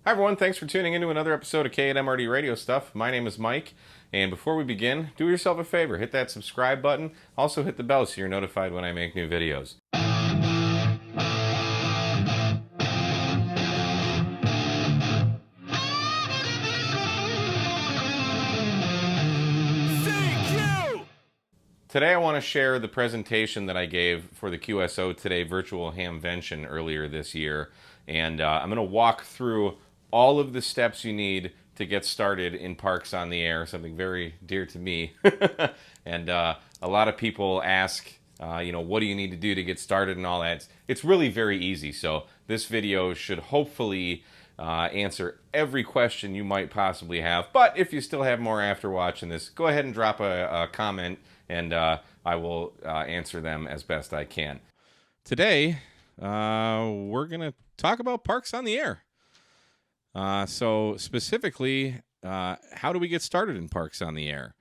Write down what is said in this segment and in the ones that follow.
Hi everyone, thanks for tuning into another episode of K&MRD Radio Stuff. My name is Mike, and before we begin, do yourself a favor, hit that subscribe button, also hit the bell so you're notified when I make new videos. Today I want to share the presentation that I gave for the QSO Today Virtual Hamvention earlier this year, and I'm going to walk through all of the steps you need to get started in Parks on the Air, something very dear to me. And a lot of people ask, what do you need to do to get started and all that. It's really very easy, so this video should hopefully answer every question you might possibly have. But if you still have more after watching this, go ahead and drop a comment, and I will answer them as best I can. Today, we're going to talk about Parks on the Air. So specifically, how do we get started in Parks on the Air?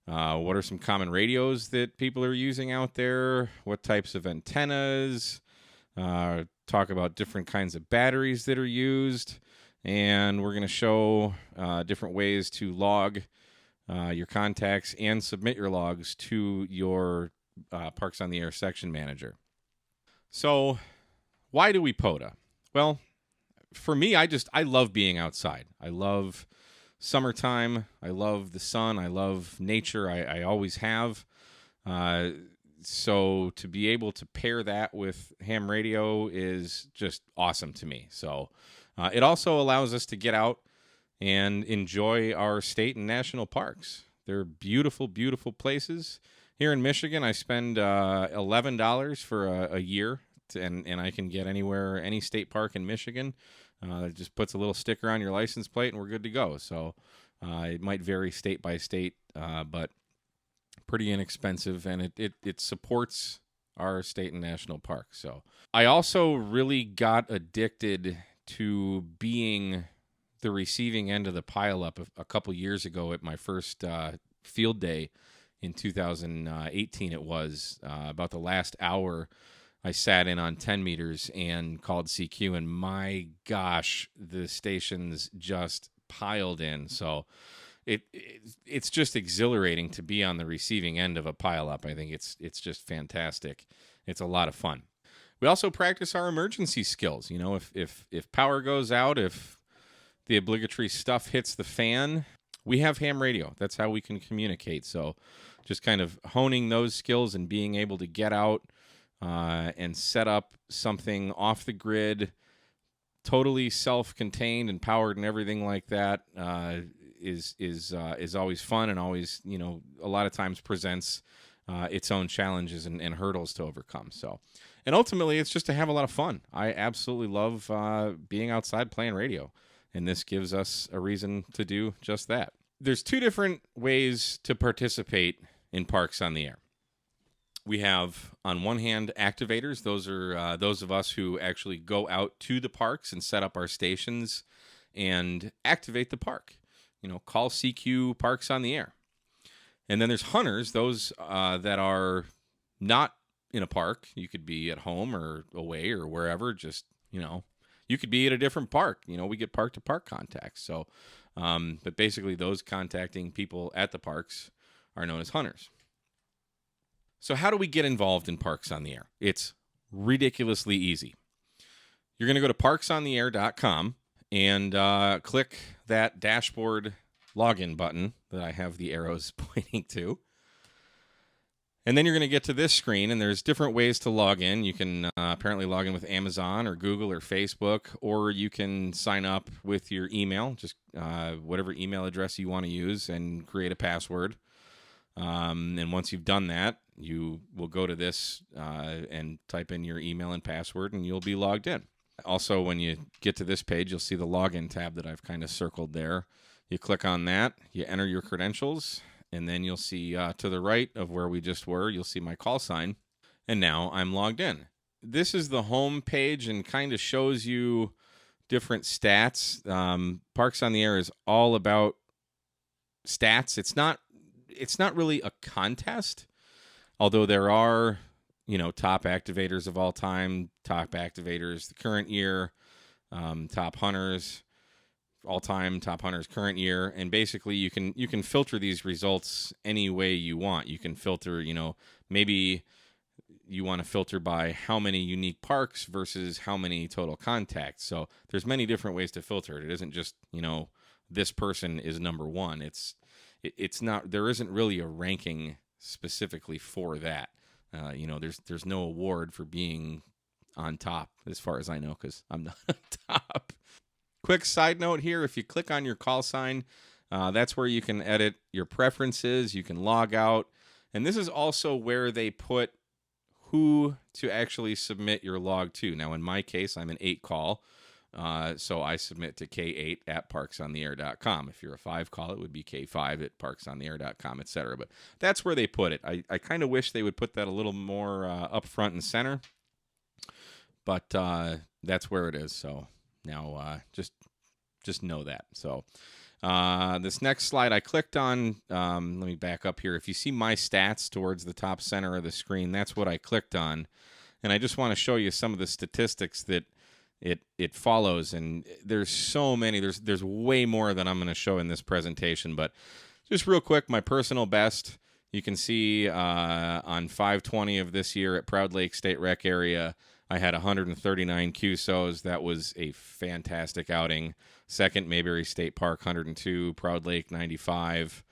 What are some common radios that people are using out there? What types of antennas? Talk about different kinds of batteries that are used. And we're going to show different ways to log your contacts and submit your logs to your Parks on the Air section manager. So why do we POTA? Well, for me, I love being outside. I love summertime. I love the sun. I love nature. I always have. So to be able to pair that with ham radio is just awesome to me. So it also allows us to get out and enjoy our state and national parks. They're beautiful, beautiful places. Here in Michigan, I spend $11 for a year, and I can get anywhere, any state park in Michigan. It just puts a little sticker on your license plate, and we're good to go. So it might vary state by state, but pretty inexpensive, and it supports our state and national parks. So I also really got addicted to being the receiving end of the pileup a couple years ago at my first field day in 2018. It was about the last hour. I sat in on 10 meters and called CQ, and my gosh, the stations just piled in. So it's just exhilarating to be on the receiving end of a pileup. I think it's just fantastic. It's a lot of fun. We also practice our emergency skills. You know, if power goes out, if the obligatory stuff hits the fan, we have ham radio. That's how we can communicate. So just kind of honing those skills and being able to get out and set up something off the grid, totally self-contained and powered and everything like that is always fun, and always, a lot of times presents its own challenges and hurdles to overcome. So, and ultimately, it's just to have a lot of fun. I absolutely love being outside playing radio, and this gives us a reason to do just that. There's two different ways to participate in Parks on the Air. We have, on one hand, activators. Those are those of us who actually go out to the parks and set up our stations and activate the park. Call CQ Parks on the Air. And then there's hunters, those that are not in a park. You could be at home or away or wherever. Just, you could be at a different park. We get park-to-park contacts. So, but basically, those contacting people at the parks are known as hunters. So how do we get involved in Parks on the Air? It's ridiculously easy. You're going to go to parksontheair.com and click that dashboard login button that I have the arrows pointing to. And then you're going to get to this screen, and there's different ways to log in. You can apparently log in with Amazon or Google or Facebook, or you can sign up with your email, just whatever email address you want to use, and create a password. And once you've done that, you will go to this and type in your email and password, and you'll be logged in. Also, when you get to this page, you'll see the login tab that I've kind of circled there. You click on that, you enter your credentials, and then you'll see to the right of where we just were, you'll see my call sign, and now I'm logged in. This is the home page and kind of shows you different stats. Parks on the Air is all about stats. It's not really a contest, although there are, top activators of all time, top activators the current year, top hunters. all-time, top hunters current year, and basically you can filter these results any way you want. You can filter, maybe you want to filter by how many unique parks versus how many total contacts. So there's many different ways to filter it. It isn't just, this person is number one. It's not, there isn't really a ranking specifically for that. There's no award for being on top as far as I know, because I'm not on top. Quick side note here, if you click on your call sign, that's where you can edit your preferences. You can log out. And this is also where they put who to actually submit your log to. Now, in my case, I'm an 8 call. So I submit to K8 at parksontheair.com. If you're a 5 call, it would be K5 at parksontheair.com, etc. But that's where they put it. I kind of wish they would put that a little more up front and center. But that's where it is. So now just know that. So this next slide I clicked on, let me back up here. If you see my stats towards the top center of the screen, that's what I clicked on. And I just want to show you some of the statistics that it follows. And there's so many. There's way more than I'm going to show in this presentation. But just real quick, my personal best, you can see on 5/20 of this year at Proud Lake State Rec area, I had 139 QSOs. That was a fantastic outing. Second, Mayberry State Park, 102. Proud Lake, 95.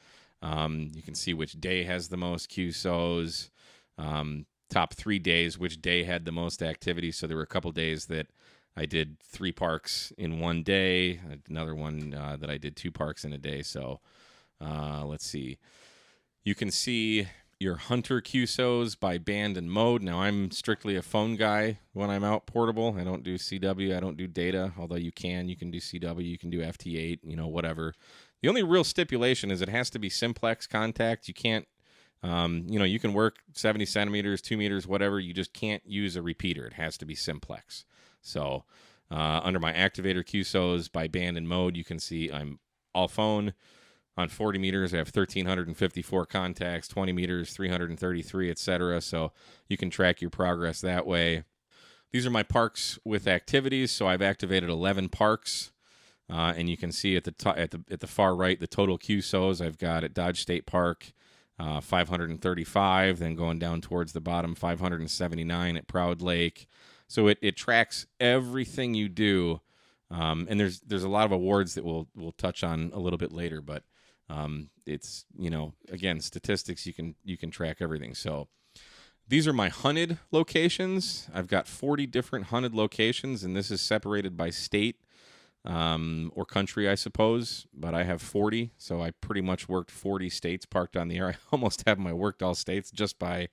You can see which day has the most QSOs. Top 3 days, which day had the most activity. So there were a couple days that I did 3 parks in one day. Another one that I did 2 parks in a day. So let's see. You can see your hunter QSOs by band and mode. Now, I'm strictly a phone guy when I'm out portable. I don't do CW. I don't do data, although you can do CW. You can do FT8, whatever. The only real stipulation is it has to be simplex contact. You can't, you can work 70 centimeters, 2 meters, whatever. You just can't use a repeater. It has to be simplex. So under my activator QSOs by band and mode, you can see I'm all phone. On 40 meters, I have 1,354 contacts, 20 meters, 333, etc. So you can track your progress that way. These are my parks with activities. So I've activated 11 parks, and you can see at the far right the total QSOs I've got at Dodge State Park, 535. Then going down towards the bottom, 579 at Proud Lake. So it tracks everything you do, and there's a lot of awards that we'll touch on a little bit later, but. It's, again, statistics, you can track everything. So these are my hunted locations. I've got 40 different hunted locations, and this is separated by state or country, I suppose, but I have 40. So I pretty much worked 40 states parked on the air. I almost have my worked all states just by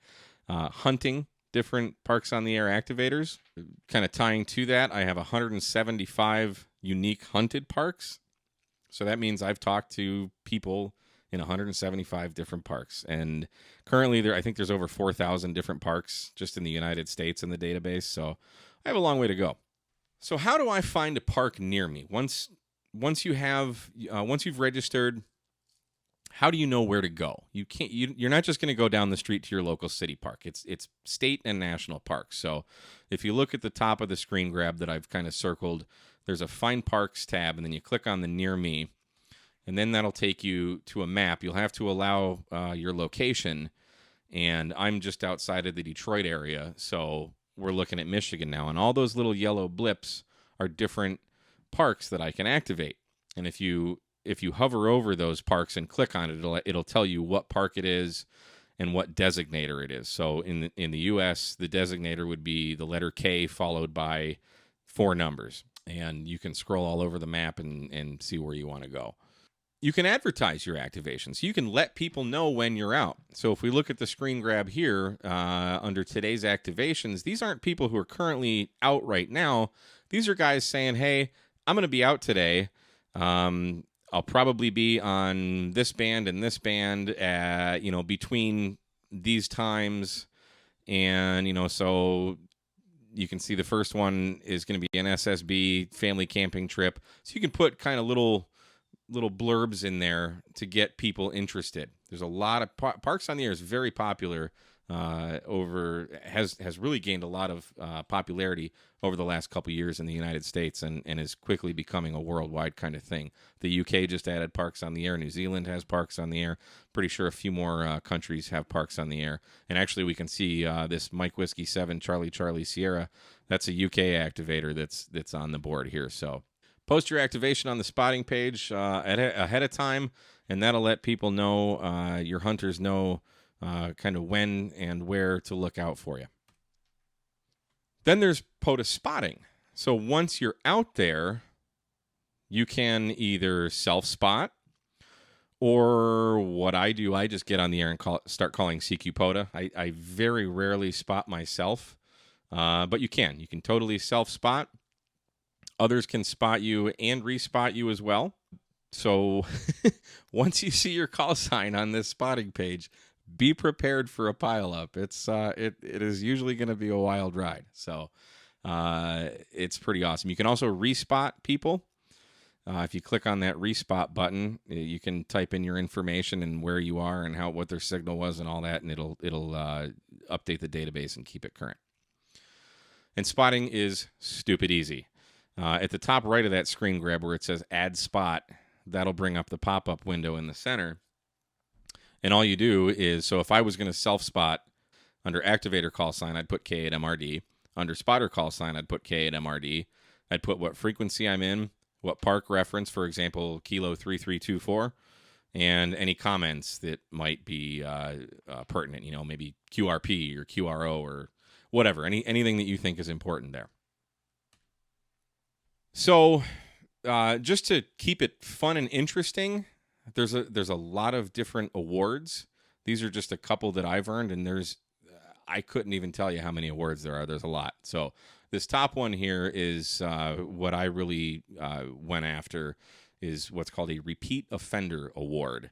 hunting different parks on the air activators. Kind of tying to that, I have 175 unique hunted parks. So that means I've talked to people in 175 different parks. And currently, I think there's over 4,000 different parks just in the United States in the database. So I have a long way to go. So how do I find a park near me? Once you've registered, how do you know where to go? You're not just going to go down the street to your local city park. It's state and national parks. So if you look at the top of the screen grab that I've kind of circled, there's a Find Parks tab, and then you click on the Near Me, and then that'll take you to a map. You'll have to allow your location, and I'm just outside of the Detroit area, so we're looking at Michigan now, and all those little yellow blips are different parks that I can activate. And if you hover over those parks and click on it, it'll tell you what park it is and what designator it is. So in the U.S., the designator would be the letter K followed by 4 numbers. And you can scroll all over the map and see where you want to go. You can advertise your activations. You can let people know when you're out. So if we look at the screen grab here, under today's activations, these aren't people who are currently out right now. These are guys saying, hey, I'm going to be out today. I'll probably be on this band and this band, between these times. And, so you can see the first one is going to be an SSB family camping trip. So you can put kind of little blurbs in there to get people interested. There's a lot of Parks on the Air is very popular has really gained a lot of popularity over the last couple years in the United States, and is quickly becoming a worldwide kind of thing. The UK just added parks on the air. New Zealand has parks on the air. Pretty sure a few more countries have parks on the air. And actually, we can see this Mike Whiskey 7 Charlie Charlie Sierra. That's a UK activator that's on the board here. So post your activation on the spotting page ahead of time, and that'll let people know, your hunters know, kind of when and where to look out for you. Then there's POTA spotting. So once you're out there, you can either self-spot, or what I do, I just get on the air and start calling CQ POTA. I very rarely spot myself, but you can. You can totally self-spot. Others can spot you and respot you as well. So once you see your call sign on this spotting page, be prepared for a pileup. It is usually going to be a wild ride. So it's pretty awesome. You can also respot people. If you click on that respot button, you can type in your information and where you are and what their signal was and all that, and it'll update the database and keep it current. And spotting is stupid easy. At the top right of that screen grab where it says Add Spot, that'll bring up the pop-up window in the center. And all you do is, so if I was going to self-spot, under activator call sign, I'd put K8MRD. Under spotter call sign, I'd put K8MRD. I'd put what frequency I'm in, what park reference, for example, Kilo 3324, and any comments that might be pertinent, maybe QRP or QRO or whatever, anything that you think is important there. So just to keep it fun and interesting, there's a lot of different awards. These are just a couple that I've earned, and I couldn't even tell you how many awards there are. There's a lot. So this top one here is what I really went after, is what's called a Repeat Offender Award.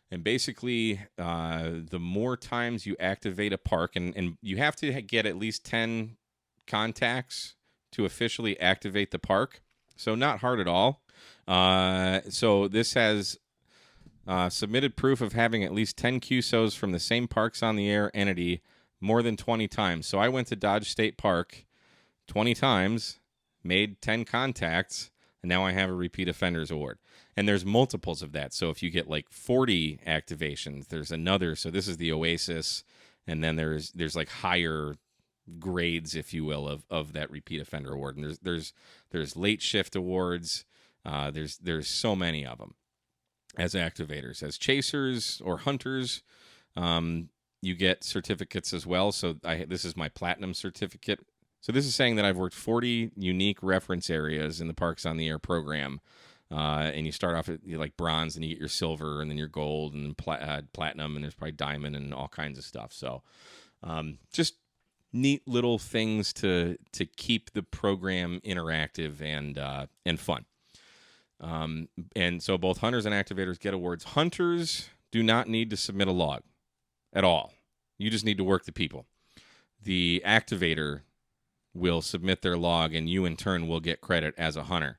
And basically, the more times you activate a park, and you have to get at least 10 contacts to officially activate the park. So not hard at all. So this has submitted proof of having at least 10 QSOs from the same Parks on the Air entity more than 20 times. So I went to Dodge State Park 20 times, made 10 contacts, and now I have a Repeat Offenders Award. And there's multiples of that. So if you get like 40 activations, there's another. So this is the Oasis, and then there's like higher grades, if you will, of that Repeat Offender Award. And there's late shift awards. There's so many of them. As activators, as chasers or hunters, you get certificates as well. So this is my platinum certificate. So this is saying that I've worked 40 unique reference areas in the Parks on the Air program. And you start off at like bronze, and you get your silver, and then your gold, and platinum, and there's probably diamond and all kinds of stuff. So just neat little things to keep the program interactive and fun. And so both hunters and activators get awards. Hunters do not need to submit a log at all. You just need to work the people. The activator will submit their log, and you in turn will get credit as a hunter.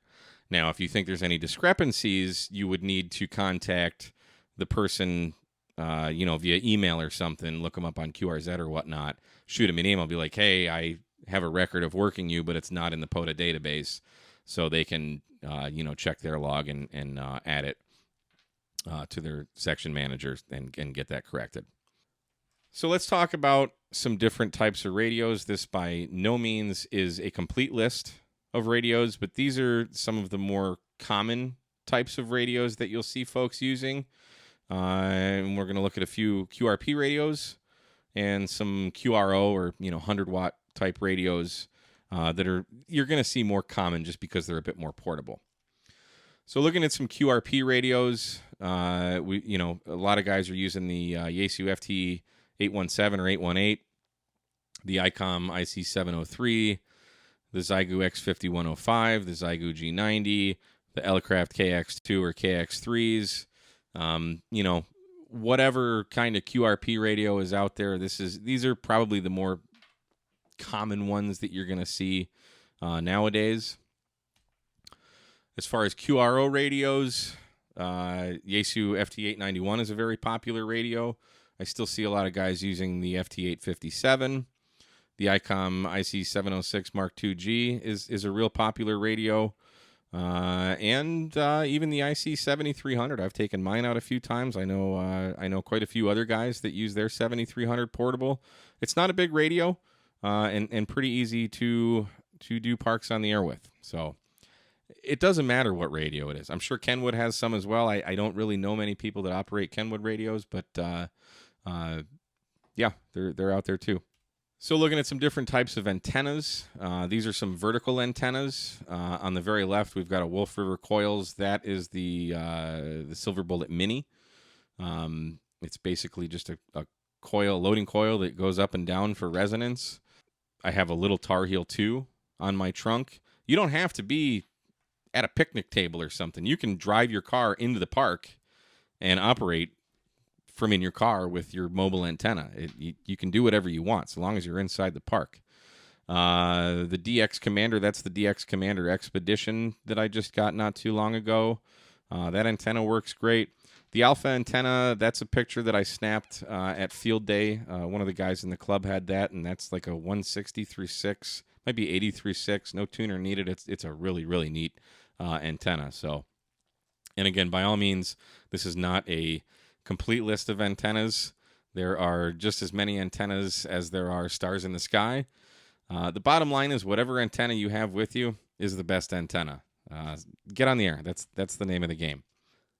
Now, if you think there's any discrepancies, you would need to contact the person, via email or something, look them up on QRZ or whatnot, shoot them an email, be like, hey, I have a record of working you, but it's not in the POTA database. So they can, check their log and add it to their section managers and get that corrected. So let's talk about some different types of radios. This by no means is a complete list of radios, but these are some of the more common types of radios that you'll see folks using. And we're going to look at a few QRP radios and some QRO or 100-watt type radios that you're going to see more common just because they're a bit more portable. So looking at some QRP radios, a lot of guys are using the Yaesu FT 817 or 818, the ICOM IC703, the Zygu X5105, the Zygu G90, the Elecraft KX2 or KX3s. Whatever kind of QRP radio is out there, these are probably the more common ones that you're going to see nowadays. As far as QRO radios, Yaesu FT891 is a very popular radio. I still see a lot of guys using the FT857. The ICOM IC706 Mark II-G is a real popular radio. And even the IC7300. I've taken mine out a few times. I know quite a few other guys that use their 7300 portable. It's not a big radio, and pretty easy to do parks on the air with. So it doesn't matter what radio it is. I'm sure Kenwood has some as well. I don't really know many people that operate Kenwood radios, but yeah, they're out there too. So looking at some different types of antennas. These are some vertical antennas. On the very left, we've got a Wolf River Coils. That is the Silver Bullet Mini. It's basically just a loading coil that goes up and down for resonance. I have a little Tar Heel 2 on my trunk. You don't have to be at a picnic table or something. You can drive your car into the park and operate from in your car with your mobile antenna. You can do whatever you want so long as you're inside the park. The DX Commander, that's the DX Commander Expedition that I just got not too long ago. That antenna works great. The Alpha antenna, that's a picture that I snapped at Field Day. One of the guys in the club had that, and that's like a 160/6, might be 80/6, no tuner needed. It's a really, really neat antenna. So, and again, by all means, this is not a complete list of antennas. There are just as many antennas as there are stars in the sky. The bottom line is whatever antenna you have with you is the best antenna. Get on the air. That's the name of the game.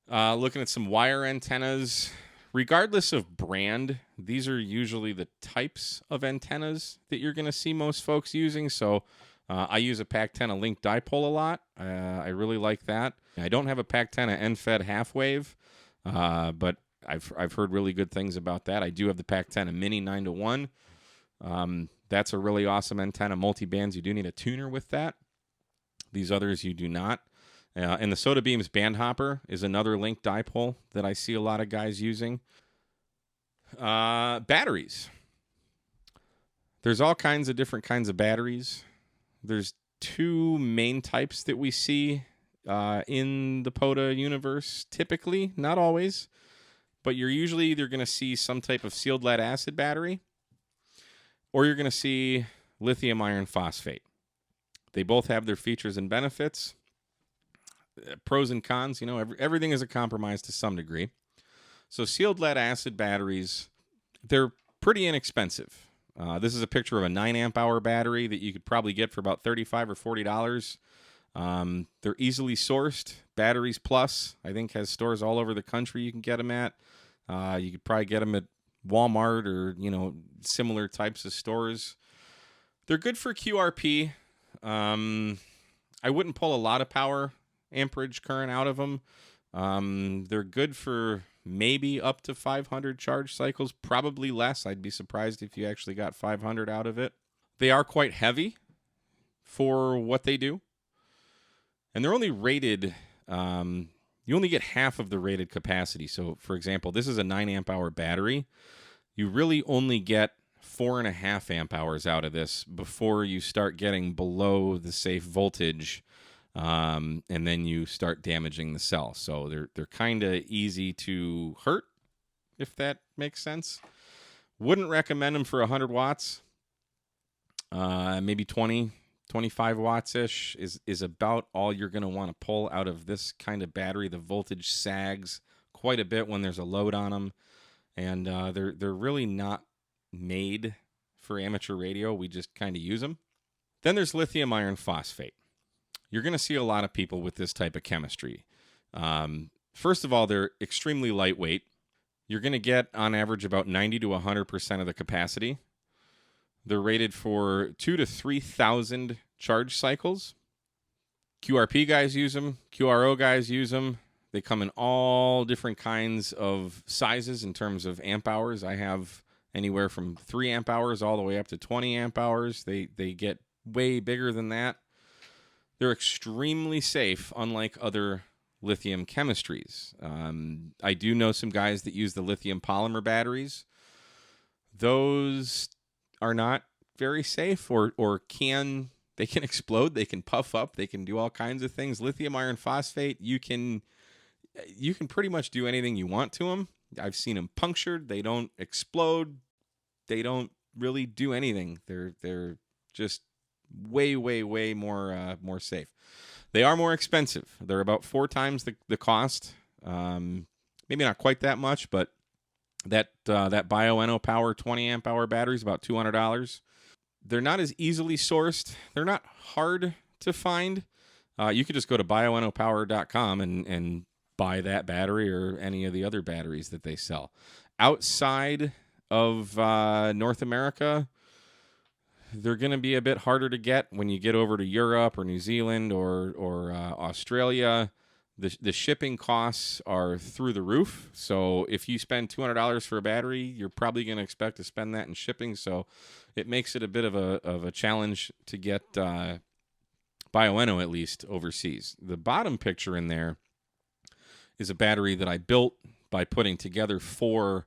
Looking at some wire antennas. Regardless of brand, these are usually the types of antennas that you're going to see most folks using. So I use a Pac-10 Link dipole a lot. I really like that. I don't have a Pac-10 end-fed half-wave, but I've heard really good things about that. I do have the Pac-10 Mini 9-to-1. That's a really awesome antenna. Multi-bands, you do need a tuner with that. These others you do not. And the Soda Beams Band Hopper is another Link dipole that I see a lot of guys using. Batteries. There's all kinds of different kinds of batteries. There's two main types that we see in the POTA universe, typically, not always. But you're usually either going to see some type of sealed lead acid battery, or you're going to see lithium iron phosphate. They both have their features and benefits, pros and cons. You know, everything is a compromise to some degree. So sealed lead acid batteries, they're pretty inexpensive. This is a picture of a 9 amp hour battery that you could probably get for about $35 or $40. They're easily sourced. Batteries Plus, I think, has stores all over the country you can get them at. You could probably get them at Walmart or, similar types of stores. They're good for QRP. I wouldn't pull a lot of power amperage current out of them. They're good for maybe up to 500 charge cycles, probably less. I'd be surprised if you actually got 500 out of it. They are quite heavy for what they do. And they're only rated, you only get half of the rated capacity. So, for example, this is a 9 amp hour battery. You really only get 4.5 amp hours out of this before you start getting below the safe voltage, and then you start damaging the cell. So they're kind of easy to hurt, if that makes sense. Wouldn't recommend them for 100 watts. Maybe 20, 25 watts-ish is about all you're going to want to pull out of this kind of battery. The voltage sags quite a bit when there's a load on them, and they're really not made for amateur radio. We just kind of use them. Then there's lithium iron phosphate. You're going to see a lot of people with this type of chemistry. First of all, they're extremely lightweight. You're going to get, on average, about 90 to 100% of the capacity. They're rated for 2,000 to 3,000 charge cycles. QRP guys use them. QRO guys use them. They come in all different kinds of sizes in terms of amp hours. I have anywhere from 3 amp hours all the way up to 20 amp hours. They get way bigger than that. They're extremely safe, unlike other lithium chemistries. I do know some guys that use the lithium polymer batteries. Those are not very safe, or they can explode, they can puff up, they can do all kinds of things. Lithium iron phosphate, you can pretty much do anything you want to them. I've seen them punctured. They don't explode. They don't really do anything. They're just way more safe. They are more expensive. They're about 4 times the cost. Maybe not quite that much, but that Bioenno Power 20 amp hour battery is about $200. They're not as easily sourced. They're not hard to find. You could just go to bioennopower.com and buy that battery or any of the other batteries that they sell. Outside of North America, they're going to be a bit harder to get when you get over to Europe or New Zealand or Australia. The shipping costs are through the roof. So if you spend $200 for a battery, you're probably going to expect to spend that in shipping. So it makes it a bit of a challenge to get Bioenno at least overseas. The bottom picture in there is a battery that I built by putting together 4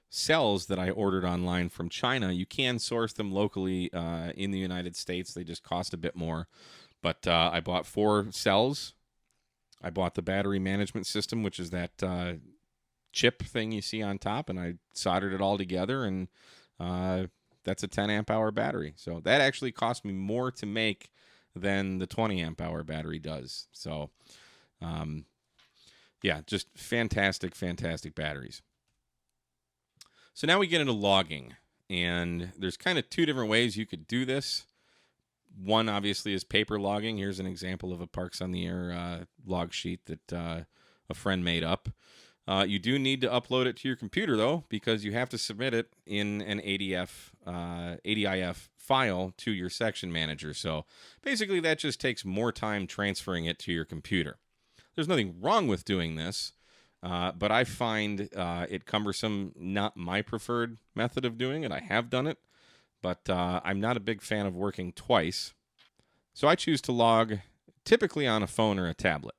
cells that I ordered online from China. You can source them locally in the United States. They just cost a bit more. But I bought 4 cells. I bought the battery management system, which is that chip thing you see on top, and I soldered it all together, and that's a 10 amp hour battery. So that actually cost me more to make than the 20 amp hour battery does. So yeah, just fantastic batteries. So now we get into logging, and there's kind of 2 different ways you could do this. One, obviously, is paper logging. Here's an example of a Parks on the Air log sheet that a friend made up. You do need to upload it to your computer, though, because you have to submit it in an ADIF file to your section manager. So basically, that just takes more time transferring it to your computer. There's nothing wrong with doing this, but I find it cumbersome, not my preferred method of doing it. I have done it, but I'm not a big fan of working twice. So I choose to log typically on a phone or a tablet.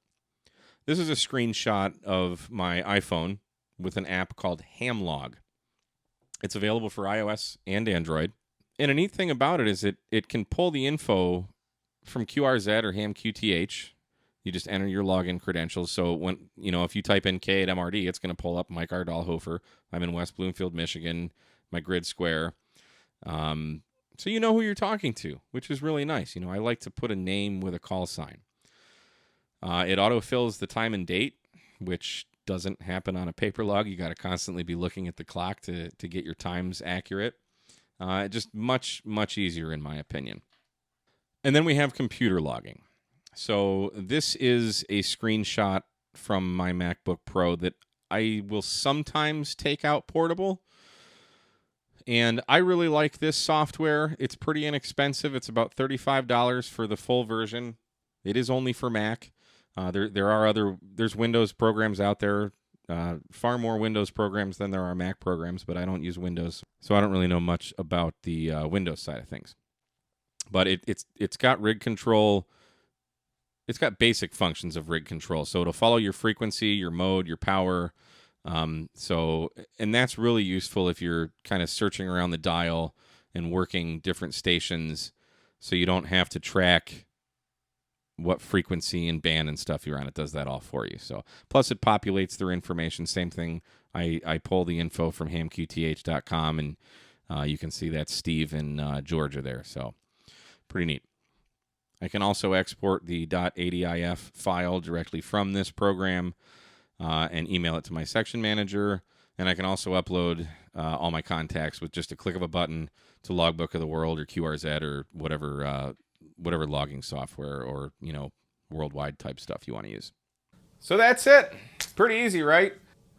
This is a screenshot of my iPhone with an app called Hamlog. It's available for iOS and Android. And a neat thing about it is it can pull the info from QRZ or HamQTH. You just enter your login credentials. So when if you type in K at MRD, it's going to pull up Mike R. Dahlhofer. I'm in West Bloomfield, Michigan, my grid square. So you know who you're talking to, which is really nice. I like to put a name with a call sign. It autofills the time and date, which doesn't happen on a paper log. You got to constantly be looking at the clock to get your times accurate. Just much easier in my opinion. And then we have computer logging. So this is a screenshot from my MacBook Pro that I will sometimes take out portable. And I really like this software. It's pretty inexpensive. It's about $35 for the full version. It is only for Mac. There's Windows programs out there, far more Windows programs than there are Mac programs, but I don't use Windows, so I don't really know much about the Windows side of things. But it's got rig control. It's got basic functions of rig control, so it'll follow your frequency, your mode, your power. And that's really useful if you're kind of searching around the dial and working different stations, so you don't have to track what frequency and band and stuff you're on. It does that all for you. So plus it populates their information. Same thing. I pull the info from hamqth.com, and you can see that Steve in Georgia there. So pretty neat. I can also export the .adif file directly from this program and email it to my section manager. And I can also upload all my contacts with just a click of a button to Logbook of the World or QRZ or whatever logging software or worldwide type stuff you want to use. So that's it. Pretty easy, right?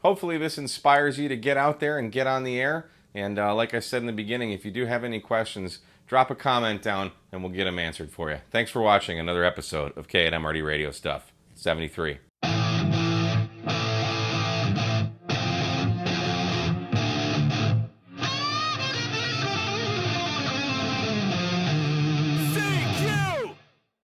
Hopefully this inspires you to get out there and get on the air. And like I said in the beginning, if you do have any questions, drop a comment down and we'll get them answered for you. Thanks for watching another episode of K at MRD Radio Stuff 73.